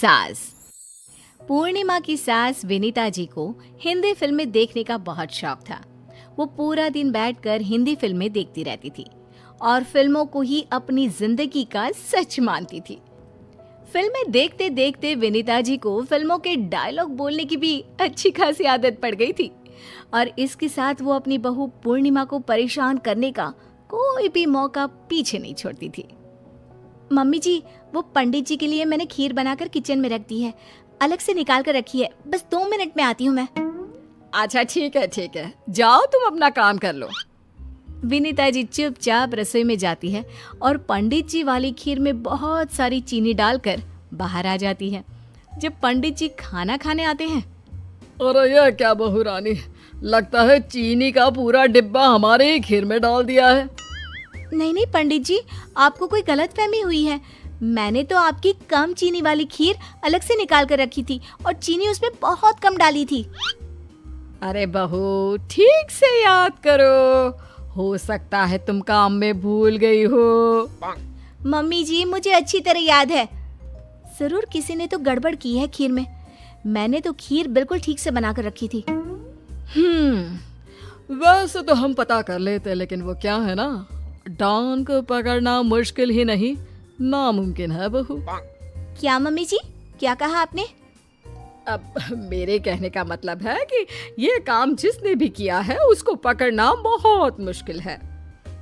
सास। पूर्णिमा की सास विनीता जी को हिंदी फिल्में देखने का बहुत शौक था। वो पूरा दिन बैठकर हिंदी फिल्में देखती रहती थी और फिल्मों को ही अपनी जिंदगी का सच मानती थी। फिल्में देखते देखते विनीता जी को फिल्मों के डायलॉग बोलने की भी अच्छी खासी आदत पड़ गई थी और इसके साथ वो अपनी बहू पूर्णिमा को परेशान करने का कोई भी मौका पीछे नहीं छोड़ती थी। मम्मी जी, वो पंडित जी के लिए मैंने खीर बनाकर किचन में रख दी है, अलग से निकाल कर रखी है, बस 2 मिनट में आती हूँ मैं। अच्छा ठीक है, जाओ तुम अपना काम कर लो। विनीता जी चुपचाप रसोई में जाती है और पंडित जी वाली खीर में बहुत सारी चीनी डालकर बाहर आ जाती है। जब पंडित जी खाना खाने आते हैं, अरे ये क्या बहू रानी, लगता है चीनी का पूरा डिब्बा हमारे ही खीर में डाल दिया है। नहीं नहीं पंडित जी, आपको कोई गलतफहमी हुई है। मैंने तो आपकी कम चीनी वाली खीर अलग से निकाल कर रखी थी और चीनी उसमें बहुत कम डाली थी। अरे बहू, ठीक से याद करो, हो सकता है तुम काम में भूल गई हो। मम्मी जी, मुझे अच्छी तरह याद है। जरूर किसी ने तो गड़बड़ की है खीर में। मैंने तो खीर बिल्कुल ठीक से बनाकर रखी थी। वैसे तो हम पता कर लेते, लेकिन वो क्या है ना, डॉन को पकड़ना मुश्किल ही नहीं नामुमकिन है बहू। क्या मम्मी जी, क्या कहा आपने? अब मेरे कहने का मतलब है कि ये काम जिसने भी किया है उसको पकड़ना बहुत मुश्किल है।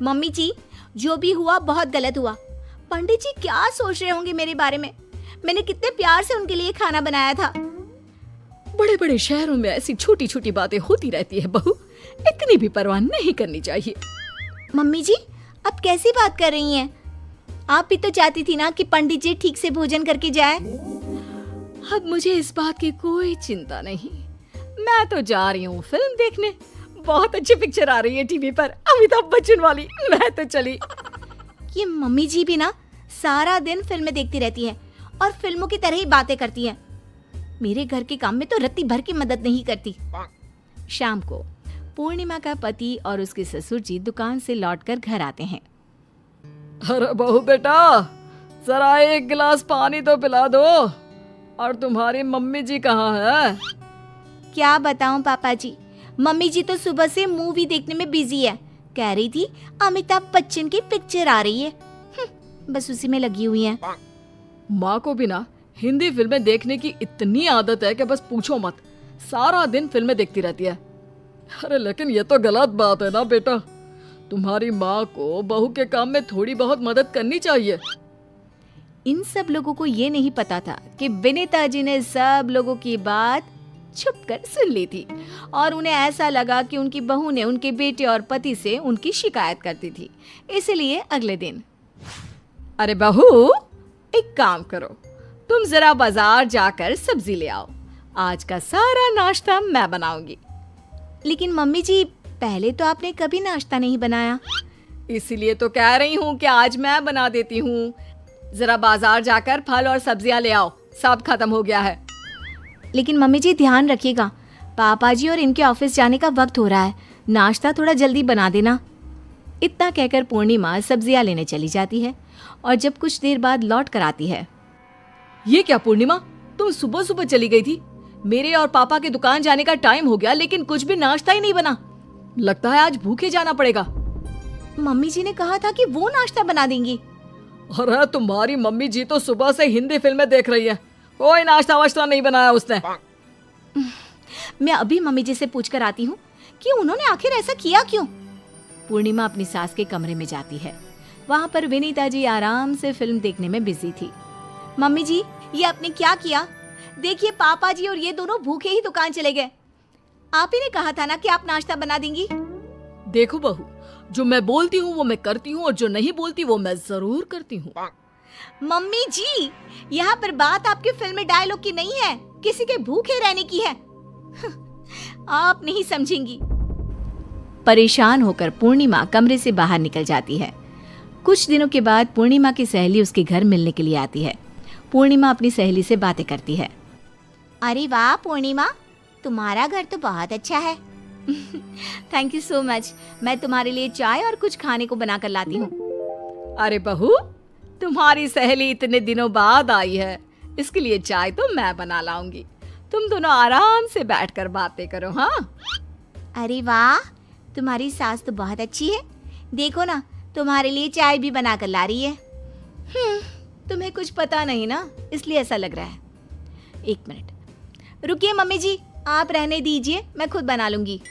मम्मी जी, जो भी हुआ बहुत गलत हुआ। पंडित जी क्या सोच रहे होंगे मेरे बारे में? मैंने कितने प्यार से उनके लिए खाना बनाया था। बड़े बड़े शहरों में ऐसी छोटी छोटी बातें होती रहती है बहू, इतनी भी परवाह नहीं करनी चाहिए। मम्मी जी, आप कैसी बात कर रही हैं? आप भी तो चाहती थी ना कि पंडित जी ठीक से भोजन करके जाए। अब मुझे इस बात की कोई चिंता नहीं, मैं तो जा रही हूँ फिल्म देखने। बहुत अच्छी पिक्चर आ रही है टीवी पर, अमिताभ बच्चन वाली। मैं तो चली। ये मम्मी जी भी ना सारा दिन फिल्में देखती रहती हैं और फिल्मों की तरह ही बातें करती हैं। मेरे घर के काम में तो रत्ती भर की मदद नहीं करती। शाम को पूर्णिमा का पति और उसके ससुर जी दुकान से लौटकर घर आते हैं। अरे बहू बेटा, जरा एक गिलास पानी तो पिला दो। और तुम्हारी मम्मी जी कहाँ है? क्या बताऊं पापा जी, मम्मी जी तो सुबह से मूवी देखने में बिजी है। कह रही थी अमिताभ बच्चन की पिक्चर आ रही है, बस उसी में लगी हुई है। माँ को भी ना हिंदी फिल्में देखने की इतनी आदत है कि बस पूछो मत, सारा दिन फिल्में देखती रहती है। अरे लेकिन ये तो गलत बात है ना बेटा, तुम्हारी माँ को बहू के काम में थोड़ी बहुत मदद करनी चाहिए। इन सब लोगों को ये नहीं पता था कि विनीता जी ने सब लोगों की बात छुप कर सुन ली थी और उन्हें ऐसा लगा कि उनकी बहू ने उनके बेटे और पति से उनकी शिकायत करती थी। इसलिए अगले दिन, अरे बहू, एक काम करो, तुम जरा बाजार जाकर सब्जी ले आओ, आज का सारा नाश्ता मैं बनाऊंगी। लेकिन मम्मी जी, पहले तो आपने कभी नाश्ता नहीं बनाया। इसीलिए तो कह रही हूँ कि आज मैं बना देती हूँ। जरा बाजार जाकर फल और सब्जियां ले आओ, सब खत्म हो गया है। लेकिन मम्मी जी ध्यान रखिएगा, पापा जी और इनके ऑफिस जाने का वक्त हो रहा है, नाश्ता थोड़ा जल्दी बना देना। इतना कहकर पूर्णिमा सब्जियां लेने चली जाती है और जब कुछ देर बाद लौट कर आती है। ये क्या पूर्णिमा, तुम सुबह सुबह चली गई थी? मेरे और पापा के दुकान जाने का टाइम हो गया, लेकिन कुछ भी नाश्ता ही नहीं बना। लगता है आज भूखे जाना पड़ेगा। मम्मी जी ने कहा था कि वो नाश्ता बना देंगी। अरे तुम्हारी मम्मी जी तो सुबह से हिंदी फिल्में देख रही है, कोई नाश्ता वाश्ता नहीं बनाया उसने। मैं अभी मम्मी जी से पूछ कर आती हूँ कि उन्होंने आखिर ऐसा किया क्यों। पूर्णिमा अपनी सास के कमरे में जाती है। वहाँ पर विनीता जी आराम से फिल्म देखने में बिजी थी। मम्मी जी, ये आपने क्या किया? देखिए पापा जी और ये दोनों भूखे ही दुकान चले गए। आप ही ने कहा था ना कि आप नाश्ता बना देंगी। देखो बहू, जो मैं बोलती हूँ वो मैं करती हूँ और जो नहीं बोलती वो मैं जरूर करती हूँ। मम्मी जी, यहाँ पर बात आपके फिल्म में डायलॉग की नहीं है, किसी के भूखे रहने की है। आप नहीं समझेंगी। परेशान होकर पूर्णिमा कमरे से बाहर निकल जाती है। कुछ दिनों के बाद पूर्णिमा की सहेली उसके घर मिलने के लिए आती है। पूर्णिमा अपनी सहेली से बातें करती है। अरे वाह पूर्णिमा, तुम्हारा घर तो बहुत अच्छा है। Thank you so much. मैं तुम्हारे लिए चाय और कुछ खाने को बनाकर लाती हूँ। अरे बहू, तुम्हारी सहेली इतने दिनों बाद आई है, इसके लिए चाय तो मैं बना लाऊंगी। तुम दोनों आराम से बैठकर बातें करो। हाँ। अरे वाह, तुम्हारी सास तो बहुत अच्छी है। देखो ना, तुम्हारे लिए चाय भी बना कर ला रही है। तुम्हें कुछ पता नहीं ना, इसलिए ऐसा लग रहा है। एक मिनट रुकिए मम्मी जी, आप रहने दीजिए, मैं खुद बना लूंगी।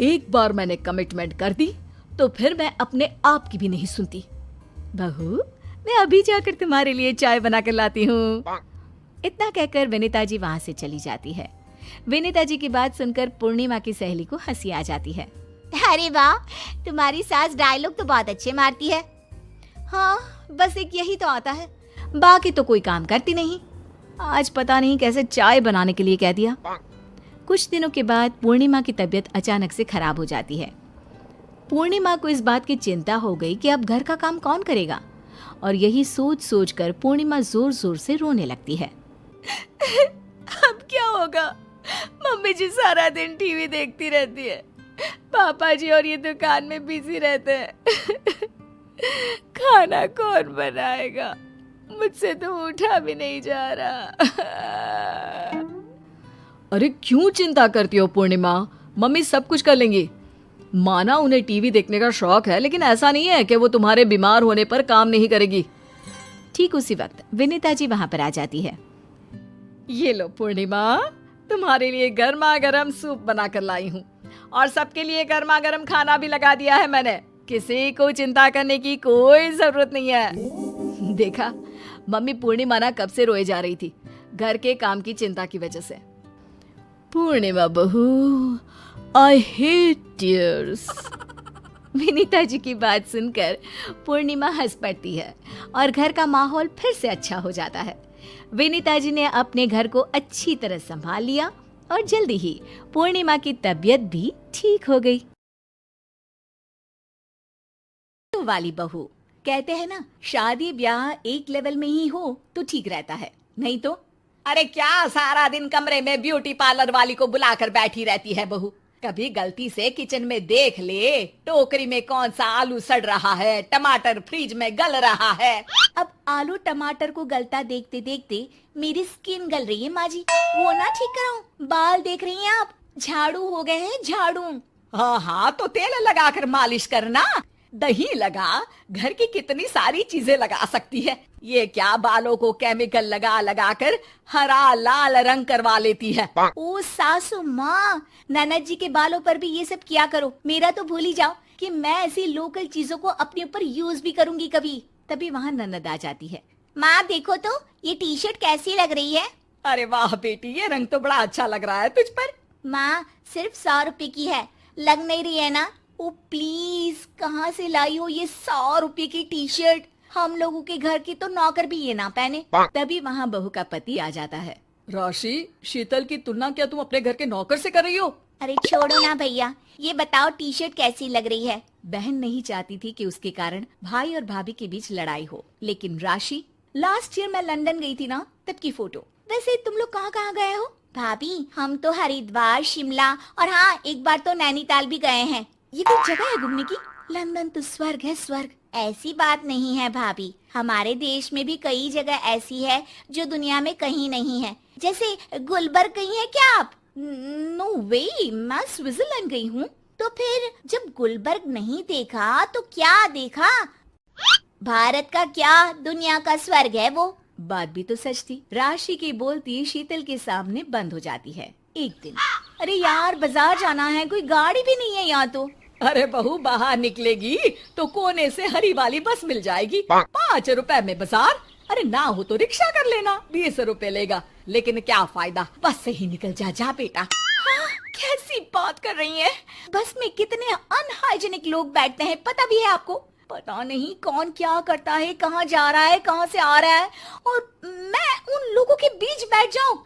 एक बार मैंने कमिटमेंट कर दी तो फिर मैं अपने आप की भी नहीं सुनती। बहू, मैं अभी जाकर तुम्हारे लिए चाय बना कर लाती हूँ। इतना कहकर विनीता जी वहां से चली जाती है। विनीता जी की बात सुनकर पूर्णिमा की सहेली को हंसी आ जाती है। अरे वाह, तुम्हारी सास डायलॉग तो बहुत अच्छे मारती है। हाँ, बस एक यही तो आता है, बाकी तो कोई काम करती नहीं। आज पता नहीं कैसे चाय बनाने के लिए कह दिया। कुछ दिनों के बाद पूर्णिमा की तबीयत अचानक से खराब हो जाती है। पूर्णिमा को इस बात की चिंता हो गई कि अब घर का काम कौन करेगा, और यही सोच सोच कर पूर्णिमा जोर जोर से रोने लगती है। अब क्या होगा? मम्मी जी सारा दिन टीवी देखती रहती है, पापा जी और ये दुकान में बिजी रहते हैं। खाना कौन बनाएगा? मुझसे तो उठा भी नहीं जा रहा। अरे क्यों चिंता करती हो पूर्णिमा, मम्मी सब कुछ कर लेंगी। माना उन्हें टीवी देखने का शौक है, लेकिन ऐसा नहीं है कि वो तुम्हारे बीमार होने पर काम नहीं करेगी। ठीक उसी वक्त विनीता जी वहां पर आ जाती है। ये लो पूर्णिमा, तुम्हारे लिए गर्मा गर्म सूप बनाकर लाई हूँ, और सबके लिए गर्मा गर्म खाना भी लगा दिया है मैंने। किसी को चिंता करने की कोई जरूरत नहीं है। देखा, मम्मी पूर्णिमा ना कब से रोए जा रही थी, घर के काम की चिंता की वजह से। पूर्णिमा बहू, I hate tears. Vinita ji की बात सुनकर पूर्णिमा हंस पड़ती है और घर का माहौल फिर से अच्छा हो जाता है। विनीता जी ने अपने घर को अच्छी तरह संभाल लिया और जल्दी ही पूर्णिमा की तबीयत भी ठीक हो गई। वाली बहू, कहते हैं ना, शादी ब्याह एक लेवल में ही हो तो ठीक रहता है, नहीं तो अरे क्या सारा दिन कमरे में ब्यूटी पार्लर वाली को बुलाकर बैठी रहती है बहू। कभी गलती से किचन में देख ले, टोकरी में कौन सा आलू सड़ रहा है, टमाटर फ्रिज में गल रहा है। अब आलू टमाटर को गलता देखते देखते मेरी स्किन गल रही है माँ जी, वो ना ठीक कराऊं। बाल देख रही हैं आप, झाड़ू हो गए हैं, झाड़ू। हाँ हाँ, तो तेल लगाकर मालिश करना, दही लगा, घर की कितनी सारी चीजें लगा सकती है। ये क्या बालों को केमिकल लगा लगा कर हरा लाल रंग करवा लेती है। ओ सासू माँ, ननद जी के बालों पर भी ये सब किया करो। मेरा तो भूल ही जाओ कि मैं ऐसी लोकल चीजों को अपने ऊपर यूज भी करूंगी कभी। तभी वहाँ ननद आ जाती है। माँ देखो तो, ये टी शर्ट कैसी लग रही है? अरे वाह बेटी, ये रंग तो बड़ा अच्छा लग रहा है तुझ पर। माँ सिर्फ 100 रुपए की है, लग नहीं रही है ना? ओ प्लीज, कहाँ से लाई हो ये 100 रुपए की टी शर्ट? हम लोगों के घर की तो नौकर भी ये ना पहने। तभी वहाँ बहू का पति आ जाता है। राशि, शीतल की तुलना क्या तुम अपने घर के नौकर से कर रही हो? अरे छोड़ो ना भैया, ये बताओ टी शर्ट कैसी लग रही है? बहन नहीं चाहती थी कि उसके कारण भाई और भाभी के बीच लड़ाई हो, लेकिन राशि, लास्ट ईयर मैं लंदन गई थी ना, तब की फोटो। वैसे तुम लोग कहाँ कहाँ गए हो? भाभी हम तो हरिद्वार, शिमला और हाँ एक बार तो नैनीताल भी गए हैं। ये कोई जगह है घूमने की? लंदन तो स्वर्ग है, स्वर्ग। ऐसी बात नहीं है भाभी, हमारे देश में भी कई जगह ऐसी है जो दुनिया में कहीं नहीं है। जैसे गुलबर्ग गई हैं क्या आप? नो वे, मैं स्विट्जरलैंड गई हूँ। तो फिर जब गुलबर्ग नहीं देखा तो क्या देखा? भारत का क्या, दुनिया का स्वर्ग है वो। बात भी तो सच थी। राशि की बोलती शीतल के सामने बंद हो जाती है। एक दिन, अरे यार बाजार जाना है, कोई गाड़ी भी नहीं है यहाँ तो। अरे बहू, बाहर निकलेगी तो कोने से हरी वाली बस मिल जाएगी, 5 रुपए में बाजार। अरे ना हो तो रिक्शा कर लेना, 20 रुपए लेगा, लेकिन क्या फायदा, बस से ही निकल जा बेटा। हाँ, कैसी बात कर रही है? बस में कितने अनहाइजीनिक लोग बैठते हैं, पता भी है आपको? पता नहीं कौन क्या करता है, कहाँ जा रहा है, कहाँ से आ रहा है, और मैं उन लोगों के बीच बैठ जाऊं।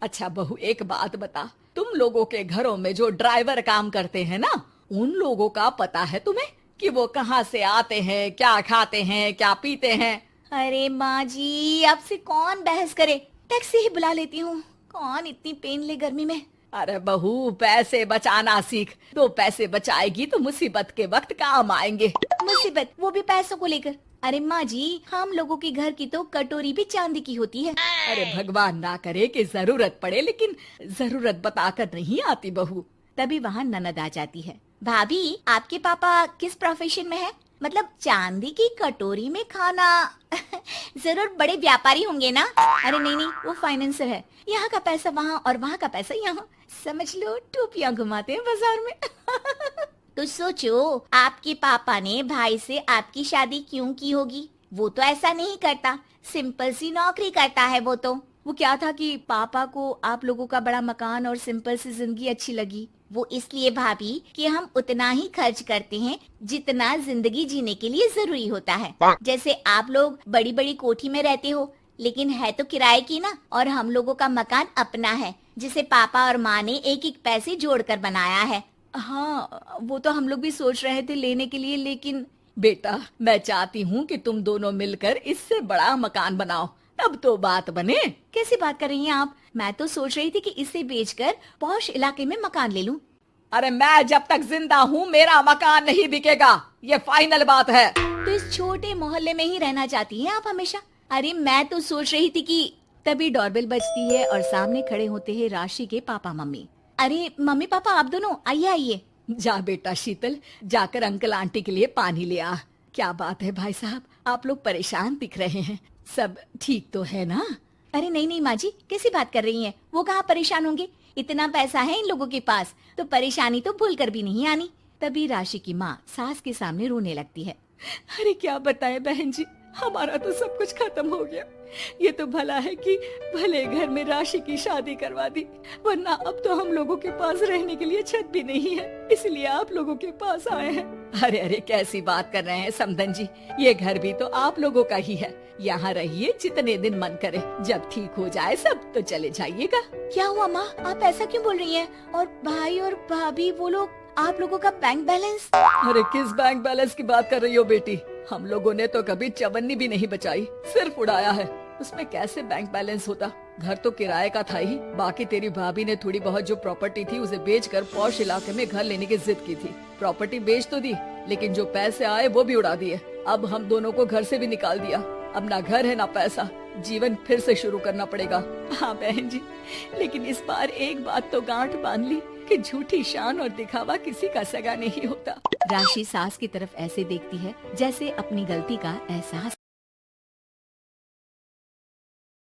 अच्छा बहू, एक बात बता, तुम लोगों के घरों में जो ड्राइवर काम करते हैं ना, उन लोगों का पता है तुम्हें कि वो कहाँ से आते हैं, क्या खाते हैं, क्या पीते हैं? अरे माँ जी, आपसे कौन बहस करे, टैक्सी ही बुला लेती हूँ। कौन इतनी पेन ले गर्मी में। अरे बहू, पैसे बचाना सीख। 2 पैसे बचाएगी तो मुसीबत के वक्त काम आएंगे। मुसीबत, वो भी पैसों को लेकर? अरे माँ जी, हम लोगों के घर की तो कटोरी भी चांदी की होती है। अरे भगवान ना करे कि जरूरत पड़े, लेकिन जरूरत बताकर नहीं आती बहू। तभी वहाँ ननद आ जाती है। भाभी, आपके पापा किस प्रोफेशन में है? मतलब चांदी की कटोरी में खाना। जरूर बड़े व्यापारी होंगे ना? अरे नहीं नहीं, वो फाइनेंसर है। यहाँ का पैसा वहाँ और वहाँ का पैसा यहाँ, समझ लो टोपियाँ घुमाते हैं बाजार में। तो सोचो, आपके पापा ने भाई से आपकी शादी क्यों की होगी? वो तो ऐसा नहीं करता, सिंपल सी नौकरी करता है वो तो। वो क्या था कि पापा को आप लोगों का बड़ा मकान और सिंपल सी जिंदगी अच्छी लगी। वो इसलिए भाभी कि हम उतना ही खर्च करते हैं जितना जिंदगी जीने के लिए जरूरी होता है। जैसे आप लोग बड़ी बड़ी कोठी में रहते हो, लेकिन है तो किराए की ना, और हम लोगों का मकान अपना है, जिसे पापा और माँ ने एक एक पैसे जोड़कर बनाया है। हाँ, वो तो हम लोग भी सोच रहे थे लेने के लिए, लेकिन बेटा, मैं चाहती हूँ कि तुम दोनों मिलकर इससे बड़ा मकान बनाओ, तब तो बात बने। कैसी बात कर रही हैं आप? मैं तो सोच रही थी कि इसे बेचकर पॉश इलाके में मकान ले लूं। अरे मैं जब तक जिंदा हूँ मेरा मकान नहीं बिकेगा, ये फाइनल बात है। तो इस छोटे मोहल्ले में ही रहना चाहती हैं आप हमेशा? अरे मैं तो सोच रही थी कि तभी डोरबेल बजती है और सामने खड़े होते हैं राशि के पापा मम्मी। अरे मम्मी पापा, आप दोनों आइए आइए। जा बेटा शीतल, जाकर अंकल आंटी के लिए पानी ले आ। क्या बात है भाई साहब, आप लोग परेशान दिख रहे हैं। सब ठीक तो है ना? अरे नहीं नहीं माँ जी, कैसी बात कर रही हैं? वो कहाँ परेशान होंगे? इतना पैसा है इन लोगों के पास, तो परेशानी तो भूल कर भी नहीं आनी। तभी राशि की माँ सास के सामने रोने लगती है। अरे क्या बताएं बहन जी, हमारा तो सब कुछ खत्म हो गया। ये तो भला है कि भले घर में राशि की शादी करवा दी, वरना अब तो हम लोगों के पास रहने के लिए छत भी नहीं है, इसलिए आप लोगों के पास आए हैं। अरे अरे, कैसी बात कर रहे हैं समधन जी, ये घर भी तो आप लोगों का ही है। यहाँ रहिए जितने दिन मन करे, जब ठीक हो जाए सब तो चले जाइएगा। क्या हुआ माँ, आप ऐसा क्यों बोल रही हैं? और भाई और भाभी, वो लोग, आप लोगों का बैंक बैलेंस? अरे किस बैंक बैलेंस की बात कर रही हो बेटी? हम लोगों ने तो कभी चवन्नी भी नहीं बचाई, सिर्फ उड़ाया है। उसमें कैसे बैंक बैलेंस होता? घर तो किराए का था ही। बाकी तेरी भाभी ने थोड़ी बहुत जो प्रॉपर्टी थी उसे बेचकर पॉश इलाके में घर लेने की जिद की थी। प्रॉपर्टी बेच तो दी, लेकिन जो पैसे आए वो भी उड़ा दिए। अब हम दोनों को घर से भी निकाल दिया। अब ना घर है ना पैसा, जीवन फिर से शुरू करना पड़ेगा। हाँ बहन जी, लेकिन इस बार एक बात तो गांठ बांध ली कि झूठी शान और दिखावा किसी का सगा नहीं होता। राशि सास की तरफ ऐसे देखती है जैसे अपनी गलती का एहसास